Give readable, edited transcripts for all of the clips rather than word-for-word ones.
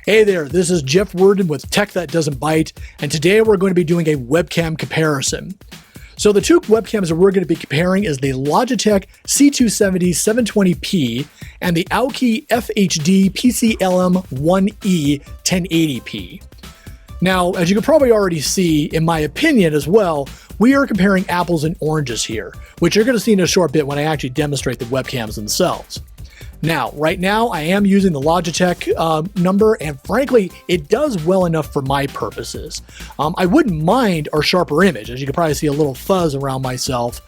Hey there, this is Jeff Worden with Tech That Doesn't Byte, and today we're going to be doing a webcam comparison. So the two webcams that we're going to be comparing is the Logitech C920 720p and the Aukey FHD PCLM1E 1080p. Now, as you can probably already see, in my opinion as well, we are comparing apples and oranges here, which you're going to see in a short bit when I actually demonstrate the webcams themselves. Now, right now, I am using the Logitech number, and frankly, it does well enough for my purposes. I wouldn't mind a sharper image, as you can probably see a little fuzz around myself,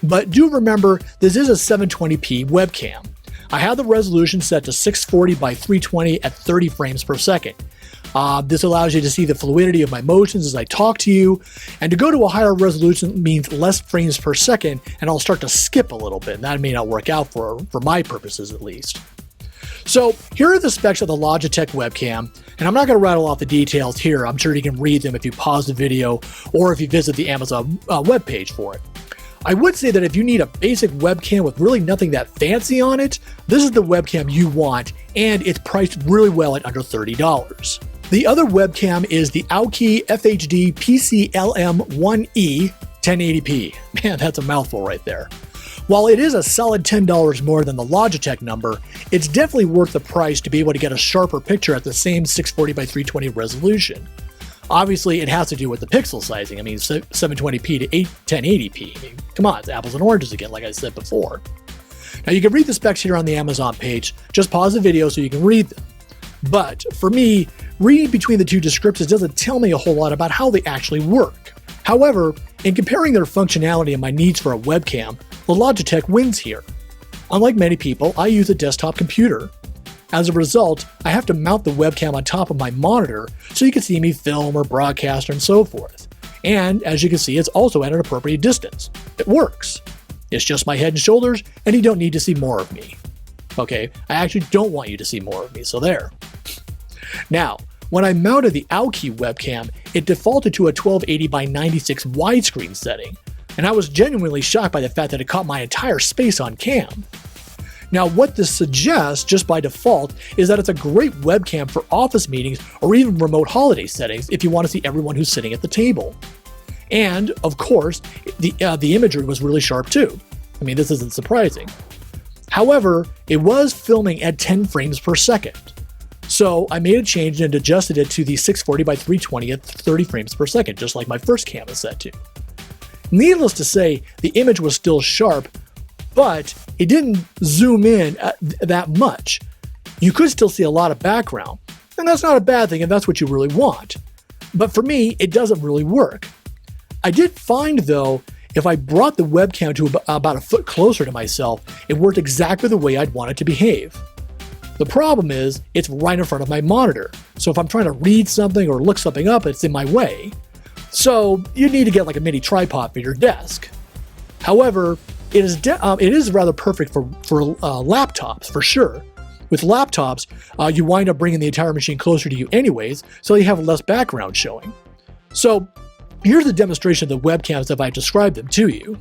but do remember, this is a 720p webcam. I have the resolution set to 640 by 320 at 30 frames per second. This allows you to see the fluidity of my motions as I talk to you, and to go to a higher resolution means less frames per second, and I'll start to skip a little bit, and that may not work out for my purposes at least. So here are the specs of the Logitech webcam, and I'm not going to rattle off the details here. I'm sure you can read them if you pause the video or if you visit the Amazon webpage for it. I would say that if you need a basic webcam with really nothing that fancy on it, this is the webcam you want, and it's priced really well at under $30. The other webcam is the Aukey FHD PCLM1E 1080p. Man, that's a mouthful right there. While it is a solid $10 more than the Logitech number, it's definitely worth the price to be able to get a sharper picture at the same 640 by 320 resolution. Obviously, it has to do with the pixel sizing. I mean, 720p to 1080p. I mean, come on, it's apples and oranges again, like I said before. Now, you can read the specs here on the Amazon page. Just pause the video so you can read them. But for me, reading between the two descriptions doesn't tell me a whole lot about how they actually work. However, in comparing their functionality and my needs for a webcam, the Logitech wins here. Unlike many people, I use a desktop computer. As a result, I have to mount the webcam on top of my monitor so you can see me film or broadcast and so forth. And as you can see, it's also at an appropriate distance. It works. It's just my head and shoulders, and you don't need to see more of me. Okay, I actually don't want you to see more of me, so there. Now, when I mounted the Aukey webcam, it defaulted to a 1280 by 96 widescreen setting, and I was genuinely shocked by the fact that it caught my entire space on cam. Now, what this suggests, just by default, is that it's a great webcam for office meetings or even remote holiday settings if you want to see everyone who's sitting at the table. And, of course, the imagery was really sharp too. I mean, this isn't surprising. However, it was filming at 10 frames per second. So I made a change and adjusted it to the 640 by 320 at 30 frames per second, just like my first cam is set to. Needless to say, the image was still sharp, but it didn't zoom in that much. You could still see a lot of background, and that's not a bad thing if that's what you really want. But for me, it doesn't really work. I did find, though, if I brought the webcam to about a foot closer to myself, it worked exactly the way I'd want it to behave. The problem is, it's right in front of my monitor, so if I'm trying to read something or look something up, it's in my way. So you need to get like a mini tripod for your desk. However, it is rather perfect for laptops, for sure. With laptops, you wind up bringing the entire machine closer to you anyways, so you have less background showing. So here's a demonstration of the webcams if I describe them to you.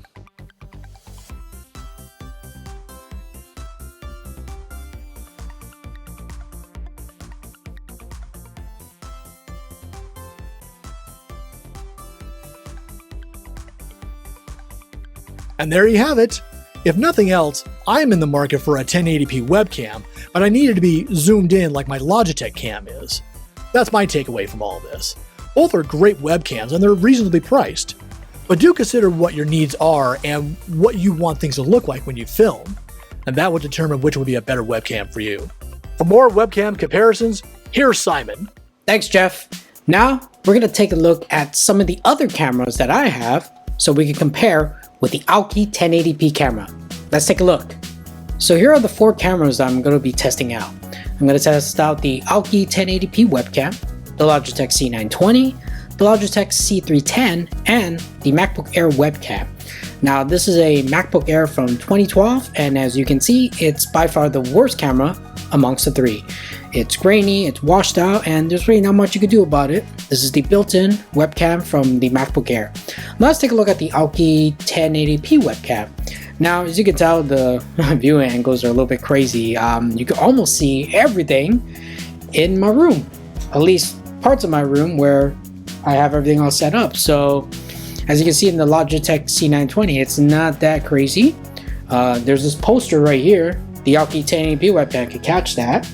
And there you have it. If nothing else, I'm in the market for a 1080p webcam, but I needed to be zoomed in like my Logitech cam is. That's my takeaway from all of this. Both are great webcams and they're reasonably priced. But do consider what your needs are and what you want things to look like when you film, and that will determine which will be a better webcam for you. For more webcam comparisons, here's Simon. Thanks, Jeff. Now, we're going to take a look at some of the other cameras that I have so we can compare with the Aukey 1080p camera. Let's take a look. So here are the 4 cameras that I'm going to be testing out. I'm going to test out the Aukey 1080p webcam, the Logitech C920, the Logitech C310, and the MacBook Air webcam. Now this is a MacBook Air from 2012, and as you can see, it's by far the worst camera amongst the 3. It's grainy, it's washed out, and there's really not much you can do about it. This is the built-in webcam from the MacBook Air. Now let's take a look at the Aukey 1080p webcam. Now, as you can tell, the viewing angles are a little bit crazy. You can almost see everything in my room. at least parts of my room where I have everything all set up. So as you can see in the Logitech C920, it's not that crazy. There's this poster right here. The Aukey 1080p webcam could catch that.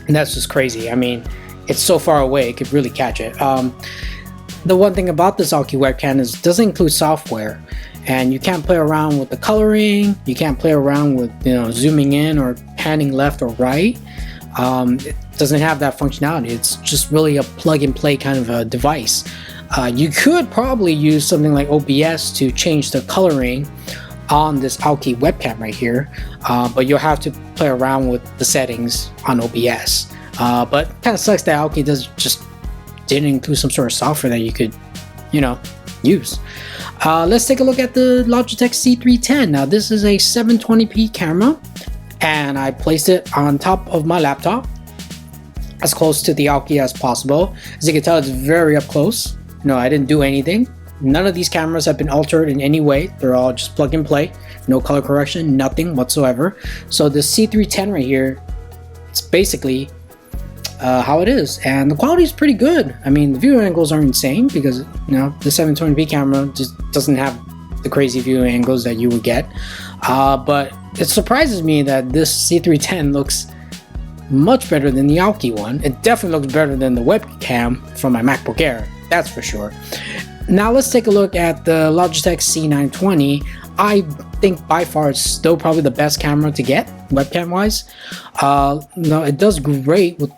And that's just crazy. I mean, it's so far away, it could really catch it. The one thing about this Aukey webcam is it doesn't include software. And you can't play around with the coloring. You can't play around with, zooming in or panning left or right. It doesn't have that functionality. It's just really a plug and play kind of a device. You could probably use something like OBS to change the coloring on this Aukey webcam right here, but you'll have to play around with the settings on OBS. But kind of sucks that Aukey just didn't include some sort of software that you could, use. Let's take a look at the Logitech C920. Now this is a 720p camera, and I placed it on top of my laptop as close to the Aukey as possible. As you can tell, it's very up close. I didn't do anything. None of these cameras have been altered in any way. They're all just plug and play. No color correction, nothing whatsoever. So the C920 right here, it's basically how it is, and the quality is pretty good. I mean, the view angles aren't insane because the 720p camera just doesn't have the crazy view angles that you would get. But it surprises me that this C920 looks much better than the Aukey one. It definitely looks better than the webcam from my MacBook Air, that's for sure. Now let's take a look at the Logitech C920. I think by far it's still probably the best camera to get webcam wise. It does great with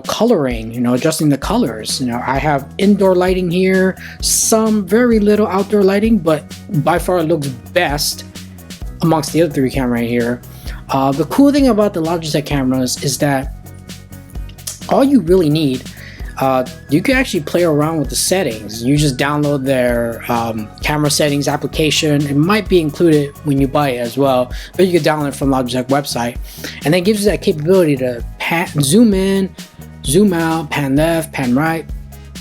coloring, adjusting the colors. I have indoor lighting here, some very little outdoor lighting, but by far it looks best amongst the other three cameras right here. The cool thing about the Logitech cameras is that all you really need, you can actually play around with the settings. You just download their camera settings application. It might be included when you buy it as well, but you can download it from Logitech website, and it gives you that capability to zoom in, zoom out, pan left, pan right,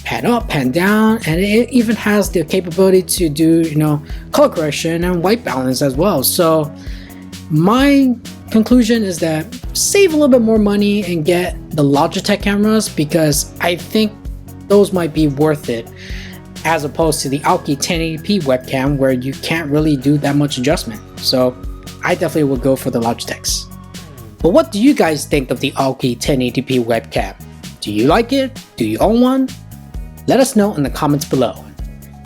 pan up, pan down, and it even has the capability to do color correction and white balance as well. So my conclusion is that save a little bit more money and get the Logitech cameras, because I think those might be worth it, as opposed to the Aukey 1080p webcam where you can't really do that much adjustment. So I definitely would go for the Logitechs. But what do you guys think of the Aukey 1080p webcam? Do you like it? Do you own one? Let us know in the comments below.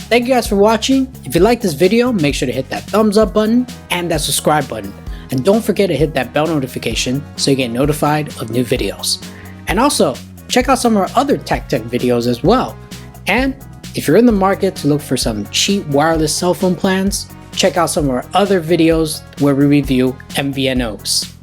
Thank you guys for watching. If you like this video, make sure to hit that thumbs up button and that subscribe button. And don't forget to hit that bell notification so you get notified of new videos. And also, check out some of our other tech videos as well. And if you're in the market to look for some cheap wireless cell phone plans, check out some of our other videos where we review MVNOs.